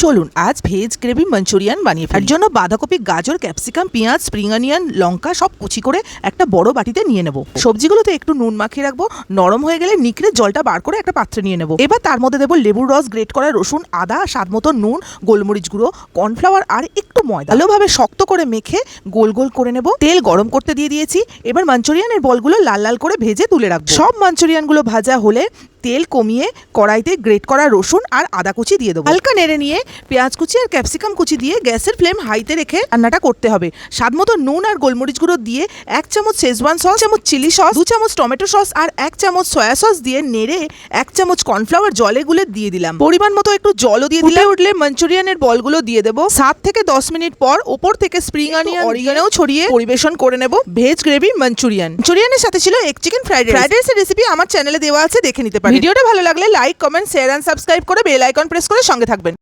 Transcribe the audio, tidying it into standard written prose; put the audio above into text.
চলুন আজ veg gravy Manchurian বানিয়ে ফেলি। এর জন্য বাঁধাকপি, গাজর, ক্যাপসিকাম, পেঁয়াজ, স্প্রিং অনিয়ন, লঙ্কা সব কুচি করে একটা বড় বাটিতে নিয়ে নেব। সবজিগুলোতে একটু নুন মাখিয়ে রাখবো। নরম হয়ে গেলে নিকড়ে জলটা বার করে একটা পাত্রে নিয়ে নেব। এবার তার মধ্যে দেবো লেবুর রস, গ্রেট করা রসুন, আদা, স্বাদ মতো নুন, গোলমরিচ গুঁড়ো, কর্নফ্লাওয়ার আর একটু ময়দা। ভালোভাবে শক্ত করে মেখে গোল গোল করে নেব। তেল গরম করতে দিয়ে দিয়েছি। এবার মাঞ্চুরিয়ানের বলগুলো লাল লাল করে ভেজে তুলে রাখবো। সব মাঞ্চুরিয়ানগুলো ভাজা হলে তেল কমিয়ে কড়াইতে গ্রেট করা রসুন আর আদা কুচি দিয়ে দেবো। হালকা নেড়ে নিয়ে পেঁয়াজ কুচি আর ক্যাপসিকাম কুচি দিয়ে গ্যাসের ফ্লেম হাইতে রেখে রান্নাটা করতে হবে। স্বাদ মতো নুন আর গোলমরিচ গুঁড়ো দিয়ে 1 চামচ শেজওয়ান সস, 1 চামচ চিলি সস, 2 চামচ টমেটো সস আর 1 চামচ সয়া সস দিয়ে নেড়ে 1 চামচ কর্নফ্লাওয়ার জলে গুলে দিয়ে দিলাম। পরিমাণ মতো একটু জলও দিয়ে দিলে উঠলে মাঞ্চুরিয়ানের বলগুলো দিয়ে দেবো। 7 থেকে 10 মিনিট পর ওপর থেকে স্প্রিং অনিয়ন, অরিগানো ছড়িয়ে পরিবেশন করে নেব ভেজ গ্রেভি মাঞ্চুরিয়ান। মাঞ্চুরিয়ানের সাথে ছিল এগ চিকেন ফ্রাইড রাইসের রেসিপি আমার চ্যানেলে দেওয়া আছে, দেখে নিতে পারেন। ভিডিওটা ভালো লাগলে like, comment, share and subscribe করে বেল আইকন প্রেস করে সঙ্গে থাকবেন।